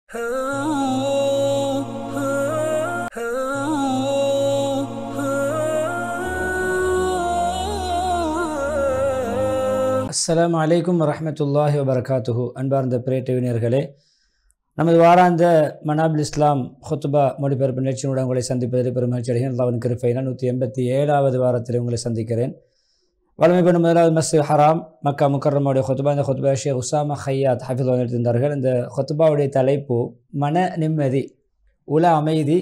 அஸ்ஸலாமு அலைக்கும் வரஹ்மத்துல்லாஹி வபரகாத்துஹு. அன்பார்ந்த பிரேட்டவினியர்களே, நமது வாராந்த மனாபில் இஸ்லாம் ஹுத்பா மொழிபெயர்ப்பு நிகழ்ச்சியுடன் உங்களை சந்திப்பதில் பெருமகிழ்ச்சி அடைகிறேன். அல்லாஹ்வின் கிருபையினால் 187வது வாரத்தில் உங்களை சந்திக்கிறேன். வளமை பெறும் முதலாவது மஸ்ஜித் ஹராம் மக்கா முக்கர்ரமாவுடைய ஹுத்பா. இந்த ஹுத்பா ஷேக் உசாமா ஹையாத் ஹஃபிதுல்லாஹ் எடுத்திருந்தார்கள். இந்த ஹுத்பாவுடைய தலைப்பு மன நிம்மதி, உல அமைதி,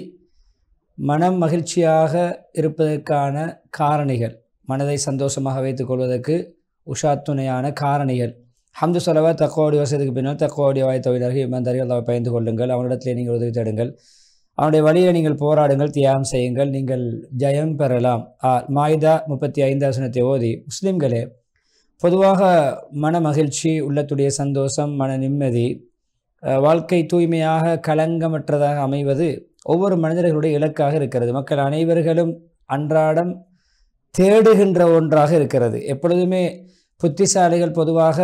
மனம் மகிழ்ச்சியாக இருப்பதற்கான காரணிகள், மனதை சந்தோஷமாக வைத்துக் கொள்வதற்கு உஷாத்துணையான காரணிகள். ஹம்து சொலவா தக்குவாவுடைய வசதிக்கு பின்னால் தக்குவாவுடைய வாய்த்தவினர்கள் இமான்தார்கள் அல்லாஹ்வை பயந்து கொள்ளுங்கள். அவனிடத்திலே நீங்கள் உதவி தேடுங்கள். அவனுடைய வழியை நீங்கள் போராடுங்கள், தியாகம் செய்யுங்கள், நீங்கள் ஜெயம் பெறலாம். மாயிதா 35 வசனத்தை ஓதி, முஸ்லிம்களே, பொதுவாக மன மகிழ்ச்சி, உள்ளத்துடைய சந்தோஷம், மன நிம்மதி, வாழ்க்கை தூய்மையாக களங்கமற்றதாக அமைவது ஒவ்வொரு மனிதர்களுடைய இலக்காக இருக்கிறது. மக்கள் அனைவர்களும் அன்றாடம் தேடுகின்ற ஒன்றாக இருக்கிறது. எப்பொழுதுமே புத்திசாலிகள் பொதுவாக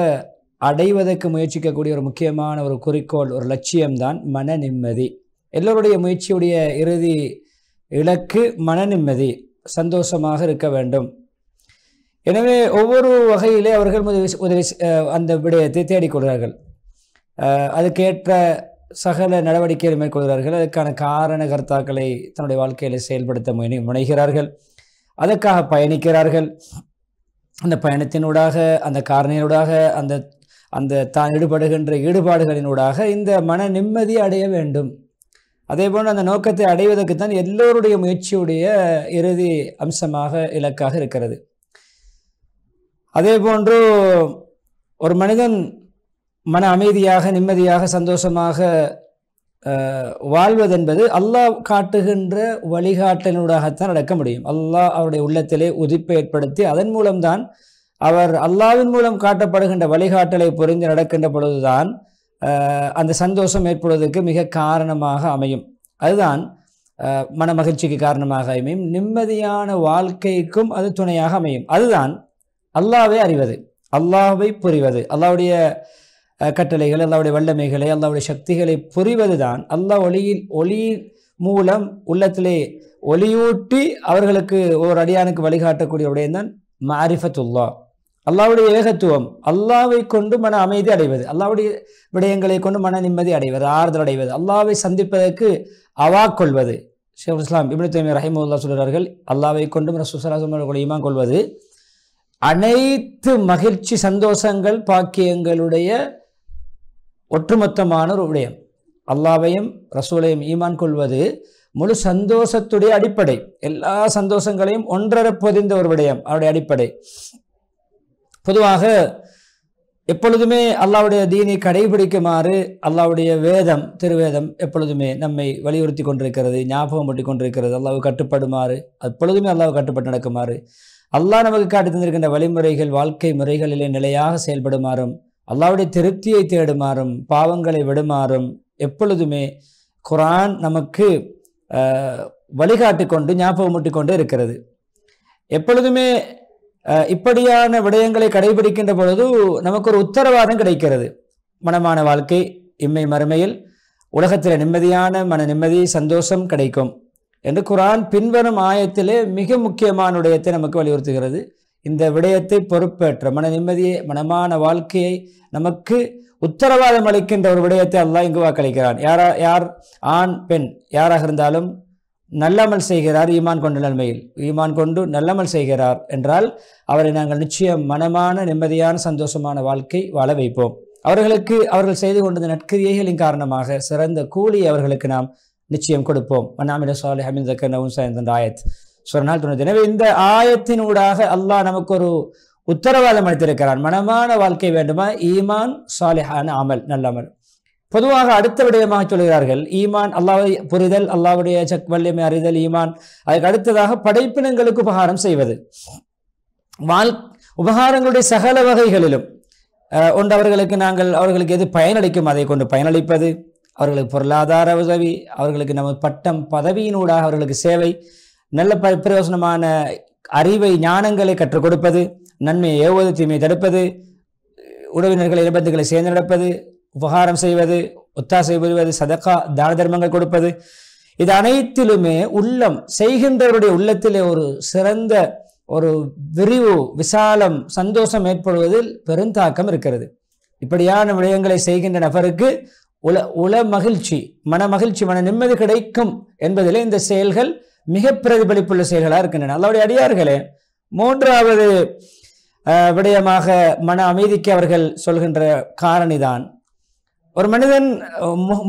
அடைவதற்கு முயற்சிக்கக்கூடிய ஒரு முக்கியமான ஒரு குறிக்கோள், ஒரு லட்சியம்தான் மன நிம்மதி. எல்லோருடைய முயற்சியுடைய இறுதி இலக்கு மன நிம்மதி, சந்தோஷமாக இருக்க வேண்டும். எனவே ஒவ்வொரு வகையிலே அவர்கள் உதவி அந்த விடயத்தை தேடிக்கொள்கிறார்கள். அதுக்கேற்ற சகல நடவடிக்கைகளை மேற்கொள்கிறார்கள். அதற்கான காரண கர்த்தாக்களை தன்னுடைய வாழ்க்கையில் செயல்படுத்த முனைகிறார்கள். அதற்காக பயணிக்கிறார்கள். அந்த பயணத்தினூடாக, அந்த காரணியினூடாக, அந்த தான் ஈடுபடுகின்ற ஈடுபாடுகளினூடாக இந்த மன நிம்மதி அடைய வேண்டும். அதேபோல் அந்த நோக்கத்தை அடைவதற்குத்தான் எல்லோருடைய முயற்சியுடைய இறுதி அம்சமாக இலக்காக இருக்கிறது. அதேபோன்று ஒரு மனிதன் மன அமைதியாக, நிம்மதியாக, சந்தோஷமாக வாழ்வதென்பது அல்லாஹ் காட்டுகின்ற வழிகாட்டலினூடாகத்தான் நடக்க முடியும். அல்லாஹ் அவருடைய உள்ளத்திலே உதிப்பை ஏற்படுத்தி அதன் மூலம்தான் அவர் அல்லாஹ்வின் மூலம் காட்டப்படுகின்ற வழிகாட்டலை புரிந்து நடக்கின்ற பொழுதுதான் அந்த சந்தோஷம் ஏற்படுவதற்கு மிக காரணமாக அமையும். அதுதான் மன மகிழ்ச்சிக்கு காரணமாக அமையும். நிம்மதியான வாழ்க்கைக்கும் அது துணையாக அமையும். அதுதான் அல்லாஹ்வை அறிவது, அல்லாஹ்வை புரிவது, அல்லாஹ்வுடைய கட்டளைகள், அல்லாஹ்வுடைய வல்லமைகளை, அல்லாஹ்வுடைய சக்திகளை புரிவது தான் அல்லாஹ் ஒளி மூலம் உள்ளத்திலே ஒளியூட்டி அவர்களுக்கு ஒரு அடியானுக்கு வழிகாட்டக்கூடிய விடயம்தான் மாரிஃபத்துல்லாஹ், அல்லாஹ்வுடைய ஏகத்துவம். அல்லாஹ்வை கொண்டு மன அமைதி அடைவது, அல்லாஹ்வுடைய விடயங்களை கொண்டு மன நிம்மதி அடைவது, ஆறுதல் அடைவது, அல்லாஹ்வை சந்திப்பதற்கு கொள்வது. ஷேக் இஸ்லாம் இப்னு தைமிய்யா ரஹிமஹுல்லாஹ் சொல்கிறார்கள், அல்லாஹ்வை கொண்டும் ரசூல் ஸல்லல்லாஹு அலைஹி வஸல்லம் ஈமான் கொள்வது அனைத்து மகிழ்ச்சி, சந்தோஷங்கள், பாக்கியங்களுடைய ஒட்டுமொத்தமான ஒரு விடயம். அல்லாஹ்வையும் ரசூலையும் ஈமான் கொள்வது முழு சந்தோஷத்துடைய அடிப்படை. எல்லா சந்தோஷங்களையும் ஒன்றர பொதிந்த ஒரு விடயம், அவருடைய அடிப்படை. பொதுவாக எப்பொழுதுமே அல்லாஹ்வுடைய தீனை கடைபிடிக்குமாறு அல்லாஹ்வுடைய வேதம், திருவேதம் எப்பொழுதுமே நம்மை வலியுறுத்தி கொண்டிருக்கிறது, ஞாபகம் ஊட்டி கொண்டிருக்கிறது. அல்லாஹ்வு கட்டுப்படுமாறு, எப்பொழுதுமே அல்லாஹ் கட்டுப்பட்டு நடக்குமாறு, அல்லாஹ் நமக்கு காட்டி தந்திருக்கின்ற வழிமுறைகள், வாழ்க்கை முறைகளிலே நிலையாக செயல்படுமாறும், அல்லாஹ்வுடைய திருப்தியை தேடுமாறும், பாவங்களை விடுமாறும் எப்பொழுதுமே குர்ஆன் நமக்கு வழிகாட்டி கொண்டு ஞாபகம் ஊட்டி கொண்டு இருக்கிறது. எப்பொழுதுமே இப்படியான விடயங்களை கடைபிடிக்கின்ற பொழுது நமக்கு ஒரு உத்தரவாதம் கிடைக்கிறது. மனமான வாழ்க்கை, இம்மை மறுமையில் உலகத்தில் நிம்மதியான மன நிம்மதி, சந்தோஷம் கிடைக்கும் என்று குர்ஆன் பின்வரும் ஆயத்திலே மிக முக்கியமான விடயத்தை நமக்கு வலியுறுத்துகிறது. இந்த விடயத்தை பொறுப்பேற்ற மன நிம்மதியை, மனமான வாழ்க்கையை நமக்கு உத்தரவாதம் அளிக்கின்ற ஒரு விடயத்தை அல்லாஹ் இங்கு வாக்களிக்கிறான். யார் ஆண் பெண் யாராக இருந்தாலும் நல்லமல் செய்கிறார், ஈமான் கொண்ட நன்மையில் ஈமான் கொண்டு நல்லமல் செய்கிறார் என்றால் அவரை நாங்கள் நிச்சயம் மனமான நிம்மதியான சந்தோஷமான வாழ்க்கை வாழ வைப்போம். அவர்கள் செய்து கொண்ட நற்கிரியைகளின் காரணமாக சிறந்த கூலி அவர்களுக்கு நாம் நிச்சயம் கொடுப்போம். ஆயத் சொன்னால் துணை. எனவே இந்த ஆயத்தினூடாக அல்லாஹ் நமக்கு ஒரு உத்தரவாதம் அளித்திருக்கிறான். மனமான வாழ்க்கை வேண்டுமா, ஈமான், சாலிஹான அமல், நல்ல அமல். பொதுவாக அடுத்த விடயமாக சொல்கிறார்கள் ஈமான், அல்லாஹ்வை புரிதல், அல்லாஹ்வுடைய வல்லமை அறிதல், ஈமான். அதுக்கு அடுத்ததாக படைப்பினங்களுக்கு உபகாரம் செய்வது. உபகாரங்களுடைய சகல வகைகளிலும் ஒன்று அவர்களுக்கு எது பயனளிக்கும் அதை கொண்டு பயனளிப்பது, அவர்களுக்கு பொருளாதார உதவி, அவர்களுக்கு நம்ம பட்டம் பதவியினூடாக அவர்களுக்கு சேவை, நல்ல பிரயோசனமான அறிவை, ஞானங்களை கற்றுக் கொடுப்பது, நன்மையை ஏவுவது, தீமையை தடுப்பது, உறவினர்களை நிபந்தங்களை சேர்ந்து நடப்பது, உபகாரம் செய்வது, ஒத்தாசை புரிவது, சதகா, தான தர்மங்கள் கொடுப்பது, இது அனைத்திலுமே உள்ளம் செய்கின்றவருடைய உள்ளத்திலே ஒரு சிறந்த ஒரு விரிவு, விசாலம், சந்தோஷம் ஏற்படுவதில் பெருந்தாக்கம் இருக்கிறது. இப்படியான விடயங்களை செய்கின்ற நபருக்கு உல மகிழ்ச்சி, மன மகிழ்ச்சி, மன நிம்மதி கிடைக்கும் என்பதிலே இந்த செயல்கள் மிக பிரதிபலிப்புள்ள செயல்களாக இருக்கின்றன. அல்லாஹ்வுடைய அடியார்களே, மூன்றாவது விடயமாக மன அமைதிக்கு அவர்கள் சொல்கின்ற காரணிதான், ஒரு மனிதன்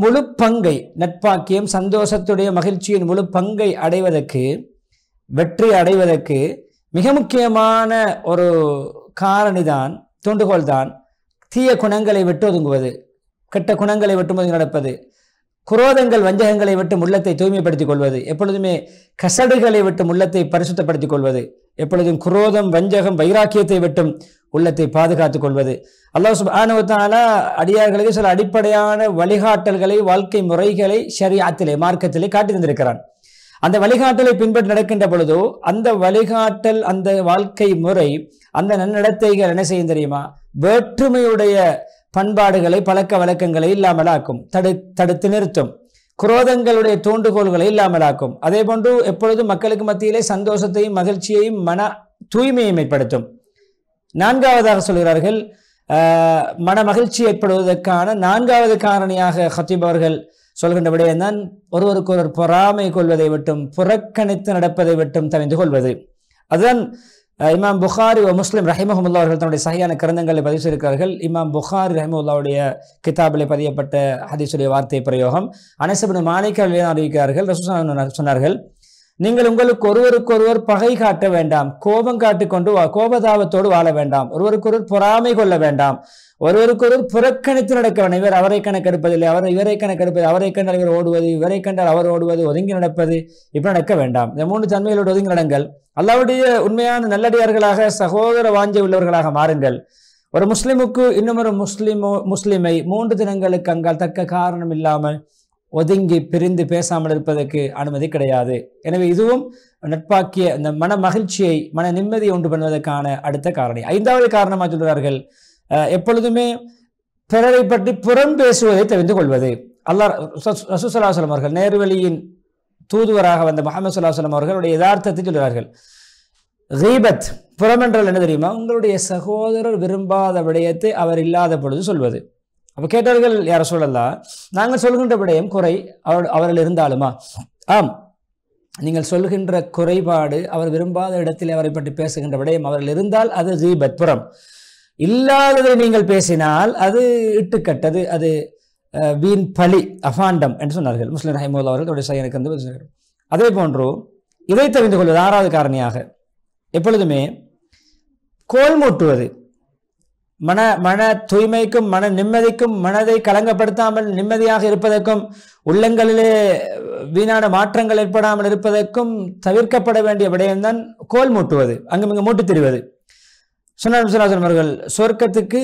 முழு பங்கை, நட்பாக்கியம், சந்தோஷத்துடைய மகிழ்ச்சியின் முழு பங்கை அடைவதற்கு, வெற்றி அடைவதற்கு மிக முக்கியமான ஒரு காரணிதான், தூண்டுகோல் தான் தீய குணங்களை விட்டு ஒதுங்குவது, கெட்ட குணங்களை விட்டு ஒதுங்கி நடப்பது, குரோதங்கள், வஞ்சகங்களை விட்டு உள்ளத்தை தூய்மைப்படுத்திக் கொள்வது, எப்பொழுதுமே கசடுகளை விட்டு உள்ளத்தை பரிசுத்தப்படுத்திக் கொள்வது, எப்பொழுதும் குரோதம், வஞ்சகம், வைராக்கியத்தை விட்டும் உள்ளத்தை பாதுகாத்துக் கொள்வது. அல்லாஹ் சுப்ஹானஹு வ தஆலா அடியார்களுக்கு சில அடிப்படையான வழிகாட்டல்களை, வாழ்க்கை முறைகளை ஷரீஅத்திலே, மார்க்கத்திலே காட்டி தந்திருக்கிறான். அந்த வழிகாட்டலை பின்பற்றி நடக்கின்ற பொழுதோ அந்த வழிகாட்டல், அந்த வாழ்க்கை முறை, அந்த நன்னடத்தைகள் என்ன செய்யும் தெரியுமா? வேற்றுமையுடைய பண்பாடுகளை, பழக்க வழக்கங்களை இல்லாமலாக்கும், தடுத்து நிறுத்தும். குரோதங்களுடைய தூண்டுகோள்களை இல்லாமலாக்கும். அதே போன்று எப்பொழுதும் மக்களுக்கு மத்தியிலே சந்தோஷத்தையும், மகிழ்ச்சியையும், மன தூய்மையும் ஏற்படுத்தும். நான்காவதாக சொல்கிறார்கள், மன மகிழ்ச்சி ஏற்படுவதற்கான நான்காவது காரணியாக ஹத்தீப் அவர்கள் சொல்கின்ற விடயம்தான் ஒருவருக்கொருவர் பொறாமை கொள்வதை விட்டும், புறக்கணித்து நடப்பதை விட்டும் தவிர்த்து கொள்வது. அதுதான் இமாம் புகாரி முஸ்லிம் ரஹிமஹுல்லா அவர்கள் தன்னுடைய சஹீஹான கிரந்தங்களை பதிவு செய்திருக்கிறார்கள். இமாம் புகாரி ரஹிமஹுல்லாவுடைய கிதாபிலே பதியப்பட்ட ஹதீஸுடைய வார்த்தை பிரயோகம், அனஸ் இப்னு மாலிக் அறிவிக்கிறார்கள், ரசூலுல்லாஹ் சொன்னார்கள், நீங்கள் உங்களுக்கு ஒருவருக்கொருவர் பகை காட்ட வேண்டாம், கோபம் காட்டிக்கொண்டு கோபதாபத்தோடு வாழ வேண்டாம், ஒருவருக்கொருவர் பொறாமை கொள்ள வேண்டாம், ஒருவருக்கொருவர் புறக்கணித்து நடக்க வேண்டாம். இவர் அவரை கணக்கெடுப்பதில்லை, அவர் இவரை கணக்கெடுப்பது, அவரை கண்டால் இவர் ஓடுவது, இவரை கண்டால் அவர் ஓடுவது, ஒதுங்கி நடப்பது, இப்படி நடக்க வேண்டாம். இந்த மூன்று தன்மைகளோடு ஒதுங்கி நடங்கள். அல்லாஹ்வுடைய உண்மையான நல்லடியார்களாக, சகோதர வாஞ்சை உள்ளவர்களாக மாறுங்கள். ஒரு முஸ்லிமுக்கு இன்னுமொரு முஸ்லிமை 3 தினங்களுக்கு அங்கால் தக்க காரணம் இல்லாமல் ஒதுங்கி பிரிந்து பேசாமல் இருப்பதற்கு அனுமதி கிடையாது. எனவே இதுவும் நட்பாக்கிய இந்த மன மகிழ்ச்சியை, மன நிம்மதியை உண்டு பண்ணுவதற்கான அடுத்த காரணி. 5வது காரணமாக சொல்கிறார்கள், எப்பொழுதுமே பிறரை பற்றி புறம் பேசுவதை தெரிந்து கொள்வது. அல்லாஹ் ரசூலுல்லாஹி ஸல்லல்லாஹு அலைஹி வஸல்லம் அவர்கள், நேர்வழியின் தூதுவராக வந்த முஹம்மது ஸல்லல்லாஹு அலைஹி வஸல்லம் அவர்களுடைய யதார்த்தத்தை சொல்கிறார்கள். கீபத், புறம் என்றால் என்ன தெரியுமா? உங்களுடைய சகோதரர் விரும்பாத விடயத்தை அவர் இல்லாத பொழுது சொல்வது. அப்போ கேட்டார்கள், யார சொல்லலாம், நாங்கள் சொல்கின்ற விடயம் குறை அவர்கள் இருந்தாலுமா? ஆம், நீங்கள் சொல்கின்ற குறைபாடு, அவர் விரும்பாத இடத்தில் அவரை பற்றி பேசுகின்ற விடயம் அவர்கள் இருந்தால் அது கீபத், புறம். இல்லாததை நீங்கள் பேசினால் அது இட்டுக்கட்டது, அது வீண் பழி, அபாண்டம் என்று சொன்னார்கள் முஸ்லிம் ரஹிமஹுல்லாஹ் அவர்கள் சஹீஹ் வந்து. அதே போன்று இதை தெரிந்து கொள்வது 6வது காரணியாக, எப்பொழுதுமே கோல் மூட்டுவது, மன தூய்மைக்கும், மன நிம்மதிக்கும், மனதை கலங்கப்படுத்தாமல் நிம்மதியாக இருப்பதற்கும், உள்ளங்களிலே வீணான மாற்றங்கள் ஏற்படாமல் இருப்பதற்கும் தவிர்க்கப்பட வேண்டிய விடயம்தான் கோல் மூட்டுவது, அங்குமிங்கு மூட்டு திரிவது. சொன்னார் அவர்கள், சொர்க்கத்துக்கு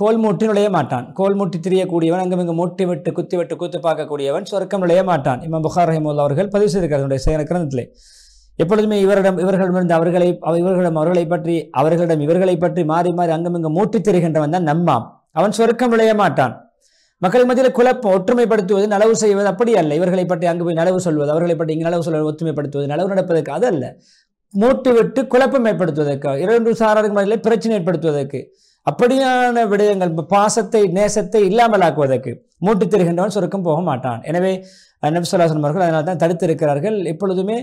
கோல் மூட்டி நுழைய மாட்டான். கோல் மூட்டி திரியக்கூடியவன், அங்குமிங்கு மூட்டி விட்டு குத்து பார்க்கக்கூடியவன் சொர்க்கம் நுழைய மாட்டான். இமாம் புகாரி ரஹிமஹுல்லாஹ் அவர்கள் பதிவு செய்திருக்கிறார் சஹீஹ் கிரந்தத்திலே. எப்பொழுதுமே இவர்களிடமிருந்து அவர்களிடம் இவர்களை பற்றி மாறி மாறி அங்குமிங்கு மூட்டி திரிகின்றவன் தான் நம்மாம், அவன் சொர்க்கம் நுழைய மாட்டான். மக்கள் மத்தியில் குழப்பம், ஒற்றுமைப்படுத்துவது, நலவு செய்வது அப்படி அல்ல. இவர்களை பற்றி அங்கு போய் நலவு சொல்வது, அவர்களை பற்றி இங்கு நலவு சொல்வது, ஒற்றுமைப்படுத்துவது, நலவு நடப்பதற்கு அது அல்ல. மூட்டு விட்டு குழப்பம் ஏற்படுத்துவதற்கு, 2 சாராருக்கு மத்தியில் பிரச்சனை ஏற்படுத்துவதற்கு, அப்படியான விடயங்கள், பாசத்தை, நேசத்தை இல்லாமலாக்குவதற்கு மூட்டு திரிகின்றவன் சொர்க்கம் போக மாட்டான். எனவே நபி ஸல்லல்லாஹு அலைஹி வஸல்லம் அவர்கள் அதனால் தான் தடுத்திருக்கிறார்கள். எப்பொழுதுமே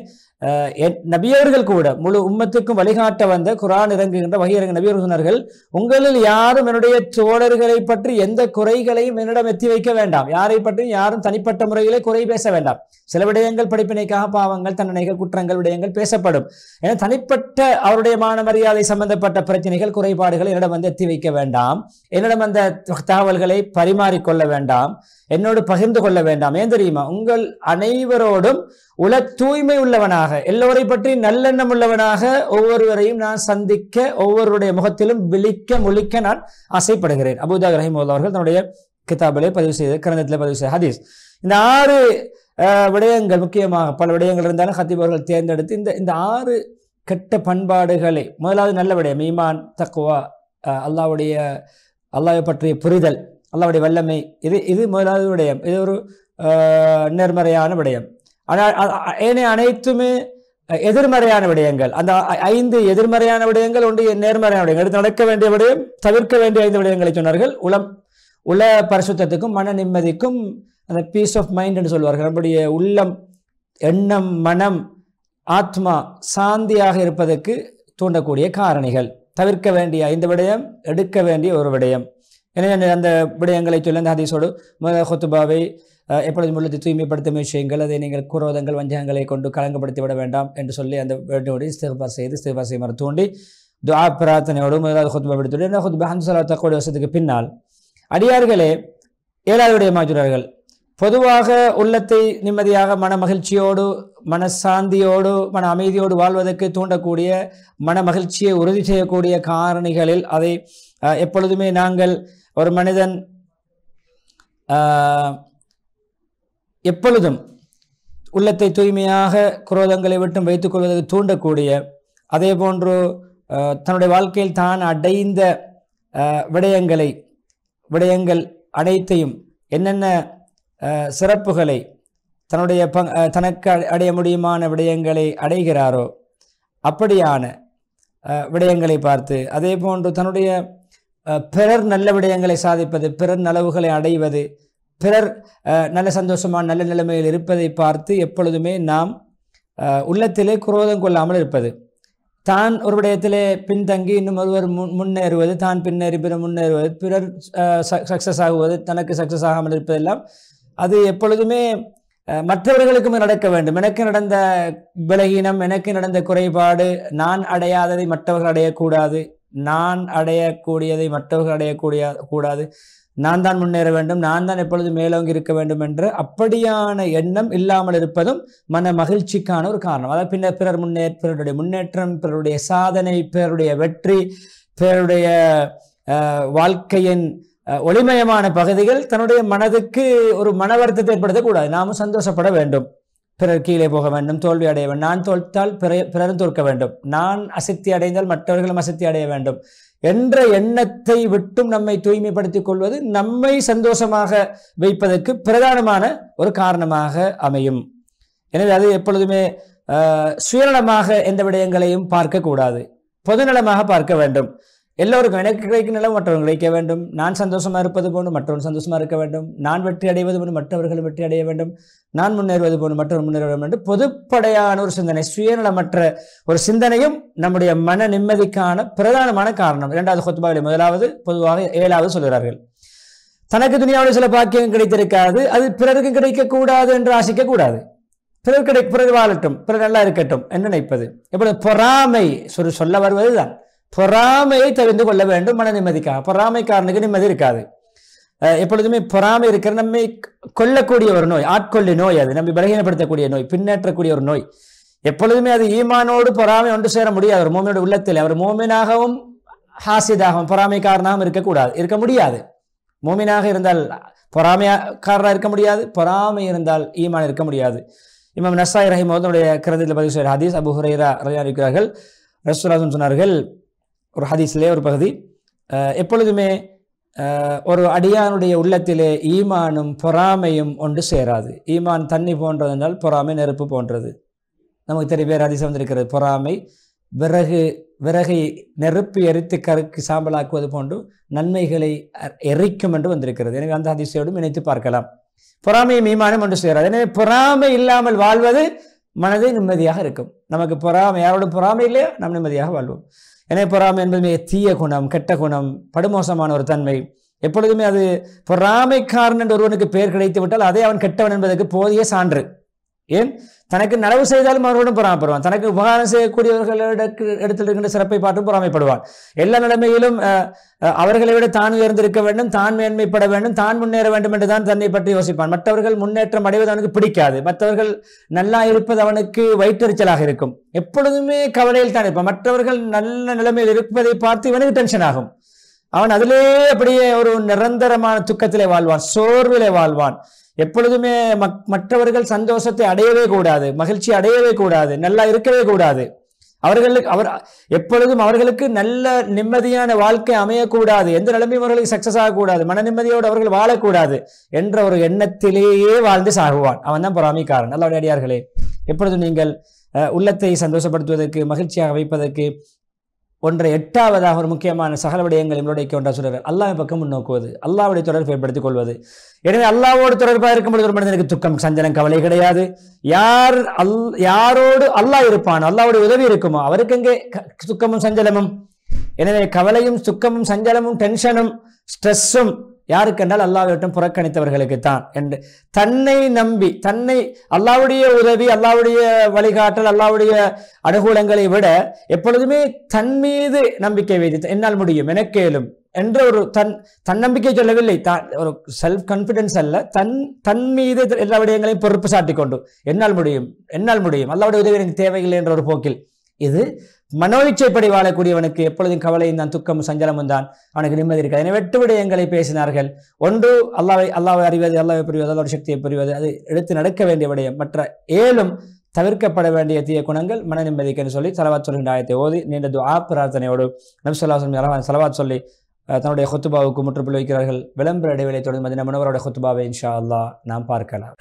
நபியவர்கள் கூட முழு உம்மத்துக்கும் வழிகாட்ட வந்த குர்ஆன் இறங்குகின்ற வஹி இறங்குகின்ற நபியவர்கள் சொன்னார்கள், உங்களில் யாரும் என்னுடைய தோழர்களை பற்றி எந்த குறைகளையும் என்னிடம் எத்தி வைக்க வேண்டாம், யாரை பற்றியும் யாரும் தனிப்பட்ட முறையிலே குறை பேச வேண்டாம். சில விடயங்கள் படிப்பினைக்காக பாவங்கள், தண்டனைகள், குற்றங்கள் விடயங்கள் பேசப்படும். ஏன்னா தனிப்பட்ட அவருடைய மான மரியாதை சம்பந்தப்பட்ட பிரச்சனைகள், குறைபாடுகள் என்னிடம் வந்து எத்தி வைக்க வேண்டாம், என்னிடம் அந்த தகவல்களை பரிமாறிக்கொள்ள வேண்டாம், என்னோடு பகிர்ந்து கொள்ள வேண்டாம். ஏன் தெரியுமா? உங்கள் அனைவரோடும் உல தூய்மை உள்ளவனாக, எல்லோரை பற்றி நல்லெண்ணம் உள்ளவனாக ஒவ்வொருவரையும் நான் சந்திக்க, ஒவ்வொருடைய முகத்திலும் முழிக்க நான் ஆசைப்படுகிறேன். அபூதாவுத் ரஹிமஹுல்லாஹ் அவர்கள் தன்னுடைய கிதாபிலே பதிவு செய்த கிரந்தத்திலே பதிவு செய்த ஹதீஸ். இந்த 6 விடயங்கள், முக்கியமாக பல விடயங்கள் இருந்தாலும் ஹத்தீப் அவர்கள் தேர்ந்தெடுத்து இந்த 6 கெட்ட பண்பாடுகளை, முதலாவது நல்ல விடயம் ஈமான், தக்வா, அல்லாஹ்வை பற்றிய புரிதல், அல்லாஹ்வுடைய வல்லமை. இது முதலாவது விடயம். இது ஒரு நேர்மறையான விடயம். ஆனால் ஏனைய அனைத்துமே எதிர்மறையான விடயங்கள். அந்த 5 எதிர்மறையான விடயங்கள், ஒன்று நேர்மறையான விடயங்கள். எடுத்து நடக்க வேண்டிய விடயம், தவிர்க்க வேண்டிய 5 விடயங்களை சொன்னார்கள். உல பரிசுத்தத்துக்கும் மன நிம்மதிக்கும், அந்த பீஸ் ஆஃப் மைண்ட் என்று சொல்வார்கள், நம்முடைய உள்ளம், எண்ணம், மனம், ஆத்மா சாந்தியாக இருப்பதற்கு தூண்டக்கூடிய காரணிகள். தவிர்க்க வேண்டிய 5 விடயம், எடுக்க வேண்டிய ஒரு விடயம். எனவே அந்த விடயங்களை சொல்ல அந்த ஹதீஸோடு ஹுத்பாவை எப்பொழுதும் உள்ளத்தை தூய்மைப்படுத்தும் விஷயங்கள், அதை நீங்கள் குரோதங்கள் வஞ்சகங்களை கொண்டு கலங்கப்படுத்தி விட வேண்டாம் என்று சொல்லி அந்த வேண்டியோடு இஸ்திக்பார் செய்து தூண்டி துஆ பிரார்த்தனையோடு முதலாவது ஹுத்பா எடுத்துட்டு ஹுத்பா ஹம்து ஸலாத் தக்வா வசத்துக்கு பின்னால் அடியார்களே 7வது விடயமாகிறார்கள். பொதுவாக உள்ளத்தை நிம்மதியாக மன மகிழ்ச்சியோடு, மனசாந்தியோடு, மன அமைதியோடு வாழ்வதற்கு தூண்டக்கூடிய, மன மகிழ்ச்சியை உறுதி செய்யக்கூடிய காரணிகளில் அதை எப்பொழுதுமே நாங்கள் ஒரு மனிதன் எப்பொழுதும் உள்ளத்தை தூய்மையாக குரோதங்களை விட்டும் வைத்துக் கொள்வதற்கு தூண்டக்கூடிய, அதே போன்று தன்னுடைய வாழ்க்கையில் தான் அடைந்த விடயங்கள் அனைத்தையும், என்னென்ன சிறப்புகளை தனக்கு அடைய முடியுமான விடயங்களை அடைகிறாரோ அப்படியான விடயங்களை பார்த்து, அதே போன்று தன்னுடைய பிறர் நல்ல விடயங்களை சாதிப்பது, பிறர் நலவுகளை அடைவது, பிறர் நல்ல சந்தோஷமான நல்ல நிலைமையில் இருப்பதை பார்த்து எப்பொழுதுமே நாம் உள்ளத்திலே குரோதம் கொள்ளாமல் இருப்பது. தான் ஒரு விடயத்திலே பின்தங்கி இன்னும் ஒருவர் முன்னேறுவது, தான் பின்னேறி பிறர் முன்னேறுவது, பிறர் சக்சஸ் ஆகுவது, தனக்கு சக்சஸ் ஆகாமல் இருப்பதெல்லாம் அது எப்பொழுதுமே மற்றவர்களுக்கும் நடக்க வேண்டும். எனக்கு நடந்த பலகீனம், எனக்கு நடந்த குறைபாடு, நான் அடையாததை மற்றவர்கள் அடையக்கூடாது, நான் அடையக்கூடியதை மற்றவர்கள் கூடாது, நான் தான் முன்னேற வேண்டும், நான் தான் எப்பொழுதும் மேலோங்கி இருக்க வேண்டும் என்ற அப்படியான எண்ணம் இல்லாமல் இருப்பதும் மன மகிழ்ச்சிக்கான ஒரு காரணம். அதாவது பிறருடைய முன்னேற்றம், பிறருடைய சாதனை, பிறருடைய வெற்றி, பிறருடைய வாழ்க்கையின் ஒளிமயமான பகுதிகள் தன்னுடைய மனதுக்கு ஒரு மன வருத்தத்தை ஏற்படுத்தக்கூடாது. நாமும் சந்தோஷப்பட வேண்டும். பிறர் கீழே போக வேண்டும், தோல்வி அடைய வேண்டும், நான் தோற்றால் பிறரும் தோற்க வேண்டும், நான் அசக்தி அடைந்தால் மற்றவர்களும் அசக்தி அடைய வேண்டும் என்ற எண்ணத்தை விட்டும் நம்மை தூய்மைப்படுத்திக் கொள்வது நம்மை சந்தோஷமாக வைப்பதற்கு பிரதானமான ஒரு காரணமாக அமையும். எனவே அது எப்பொழுதுமே சுயநலமாக எந்த விடயங்களையும் பார்க்கக்கூடாது, பொதுநலமாக பார்க்க வேண்டும். எல்லோருக்கும் எனக்கு கிடைக்கும் நிலம் மற்றவர்கள் கிடைக்க வேண்டும், நான் சந்தோஷமாக இருப்பது போன்று மற்றவர்கள் சந்தோஷமாக இருக்க வேண்டும், நான் வெற்றி அடைவது போன்று மற்றவர்கள் வெற்றி அடைய வேண்டும், நான் முன்னேறுவது போன்று மற்றவர்கள் முன்னேற வேண்டும் என்று பொதுப்படையான ஒரு சிந்தனை, சுயநலமற்ற ஒரு சிந்தனையும் நம்முடைய மன நிம்மதிக்கான பிரதானமான காரணம். 2வது ஹுத்பாவிலே முதலாவது, பொதுவாக 7வது சொல்கிறார்கள். தனக்கு துனியாவில் சில பாக்கியம் கிடைத்திருக்காது, அது பிறருக்கு கிடைக்கக்கூடாது என்று ஆசிக்க கூடாது. பிறர் வாழட்டும், பிறர் நல்லா இருக்கட்டும் என்று நினைப்பது. எப்பொழுது பொறாமை சொல்ல வருவதுதான். பொறாமையை தெரிந்து கொள்ள வேண்டும் மன நிம்மதிக்காக. பொறாமைக்காரனுக்கு நிம்மதி இருக்காது. எப்பொழுதுமே பொறாமை இருக்கிற நம்மை கொல்லக்கூடிய ஒரு நோய், ஆட்கொள்ளி நோய், அது நம்மை பலகீனப்படுத்தக்கூடிய நோய், பின்னேற்றக்கூடிய ஒரு நோய். எப்பொழுதுமே அது ஈமானோடு பொறாமை ஒன்று சேர முடியாது. ஒரு மோமினோட உள்ளத்தில் அவர் மோமினாகவும் ஹாசிதாகவும் பொறாமைக்காரனாகவும் இருக்க முடியாது. மோமினாக இருந்தால் பொறாமைக்காரனாக இருக்க முடியாது, பொறாமை இருந்தால் ஈமான் இருக்க முடியாது. இமாம் நஸாயி ரஹிமஹுல்லாஹுடைய கிரந்தத்தில் பதிவு செய்த ஹதீஸ், அபூ ஹுரைரா ரலியல்லாஹு அன்ஹு இருக்கிறார்கள், ரசூலுல்லாஹ் சொன்னார்கள் ஒரு ஹதீஸ்லே ஒரு பகுதி, எப்பொழுதுமே ஒரு அடியானுடைய உள்ளத்திலே ஈமானும் பொறாமையும் ஒன்று சேராது. ஈமான் தண்ணி போன்றது என்றால் பொறாமை நெருப்பு போன்றது. நமக்கு தெரிய பேர் ஹதீஸ் வந்திருக்கிறது, பொறாமை விறகை நெருப்பு எரித்து கருக்கு சாம்பலாக்குவது போன்று நன்மைகளை எரிக்கும் என்று வந்திருக்கிறது. எனவே அந்த ஹதீஸோடு நினைத்து பார்க்கலாம். பொறாமையும் ஈமானும் ஒன்று சேராது. எனவே பொறாமை இல்லாமல் வாழ்வது மனதை நிம்மதியாக இருக்கும். நமக்கு பொறாமை, யாரோட பொறாமை இல்லையா நாம் நிம்மதியாக வாழ்வோம். எனவே பொறாமை என்பது தீய குணம், கெட்ட குணம், படுமோசமான ஒரு தன்மை. எப்பொழுதுமே அது பொறாமைக்காரன் என்று ஒருவனுக்கு பெயர் கிடைத்து விட்டால் அதே அவன் கெட்டவன் என்பதற்கு போதிய சான்று. ஏன், தனக்கு நலவு செய்தாலும் அவர்களுடன் பொறாமைப்படுவான், தனக்கு உபகாரம் செய்யக்கூடியவர்களுக்கு எடுத்திருக்கின்ற சிறப்பை பார்த்தும் பொறாமைப்படுவான். எல்லா நிலைமையிலும் அவர்களை விட தான் உயர்ந்திருக்க வேண்டும், தான் மேன்மைப்பட வேண்டும், தான் முன்னேற வேண்டும் என்று தான் தன்னை பற்றி யோசிப்பான். மற்றவர்கள் முன்னேற்றம் அடைவது அவனுக்கு பிடிக்காது, மற்றவர்கள் நல்லா இருப்பது அவனுக்கு வயிற்றெரிச்சலாக இருக்கும். எப்பொழுதுமே கவலையில் தான் இருப்பான். மற்றவர்கள் நல்ல நிலைமையில் இருப்பதை பார்த்து இவனுக்கு டென்ஷன் ஆகும். அவன் அதிலே அப்படியே ஒரு நிரந்தரமான துக்கத்திலே வாழ்வான், சோர்விலே வாழ்வான். எப்பொழுதுமே மற்றவர்கள் சந்தோஷத்தை அடையவே கூடாது, மகிழ்ச்சி அடையவே கூடாது, நல்லா இருக்கவே கூடாது. அவர் எப்பொழுதும் அவர்களுக்கு நல்ல நிம்மதியான வாழ்க்கை அமையக்கூடாது, எந்த நிலைமையும் அவர்களுக்கு சக்சஸ் ஆகக்கூடாது, மன நிம்மதியோடு அவர்கள் வாழக்கூடாது என்ற ஒரு எண்ணத்திலேயே வாழ்ந்து சாகுவான். அவன் தான் பொறாமைக்காரன். அல்லாஹ்வுடைய அடியார்களே, எப்பொழுதும் நீங்கள் உள்ளத்தை சந்தோஷப்படுத்துவதற்கு, மகிழ்ச்சியாக வைப்பதற்கு ஒன்றை எட்டாவதாக ஒரு முக்கியமான சகல விடயங்கள் எங்களுடைய ஒன்றாக சொல்கிறார், அல்லாஹ் பக்கம் முன்னோக்குவது, அல்லாஹ்வுடைய தொடர்பை ஏற்படுத்திக் கொள்வது. எனவே அல்லாஹ்வோடு தொடர்பாக இருக்கும் பொழுது ஒரு மனிதனுக்கு துக்கம், சஞ்சலம், கவலை கிடையாது. யாரோடு அல்லாஹ் இருப்பானோ, அல்லாஹ்வுடைய உதவி இருக்குமோ அவருக்கு எங்கே துக்கமும் சஞ்சலமும். எனவே கவலையும் துக்கமும் சஞ்சலமும் டென்ஷனும் ஸ்ட்ரெஸ்ஸும் யாருக்கென்றால் அல்லாஹ்விடம் புறக்கணித்தவர்களுக்கு தான் என்று தன்னை நம்பி, தன்னை அல்லாஹ்வுடைய உதவி, அல்லாஹ்வுடைய வழிகாட்டல், அல்லாஹ்வுடைய அனுகூலங்களை விட எப்பொழுதுமே தன் மீது நம்பிக்கை வைத்து என்னால் முடியும், எனக்கேலும் என்ற ஒரு தன்னம்பிக்கை சொல்லவில்லை, ஒரு செல்ஃப் கான்பிடன்ஸ் அல்ல, தன் மீது எல்லா விடயங்களையும் பொறுப்பு சாட்டிக் கொண்டு என்னால் முடியும், அல்லாஹ்வுடைய உதவி எனக்கு தேவையில்லை என்ற ஒரு போக்கில், இது மனோயிச்சைப்படி வாழக்கூடியவனுக்கு எப்பொழுதும் கவலையும் தான், துக்கமும் சஞ்சலமும் தான், அவனுக்கு நிம்மதி இருக்காது. எனவே 8 விடயங்களை பேசினார்கள். ஒன்று அல்லாஹ்வை அறிவது, அல்லாஹ்வை புரிவது, அல்லாஹ்வுடைய சக்தியை புரிவது, அது எடுத்து நடக்க வேண்டிய விடயம். மற்ற 7 தவிர்க்கப்பட வேண்டிய தீய குணங்கள், மன நிம்மதிக்கு என்று சொல்லி ஸலவாத் சொல்கின்ற ஆயத்தை ஓதி நீண்ட துஆ பிரார்த்தனையோடு நபி ஸல்லல்லாஹு அலைஹி வஸல்லம் ஸலவாத் சொல்லி தன்னுடைய குத்துபாவுக்கு முற்றுப்புள்ளி வைக்கிறார்கள். விளம்பர இடைவேளை தொடர்ந்து மதீனா முனவரோட குத்துபாவை இன்ஷா அல்லாஹ் நாம் பார்க்கலாம்.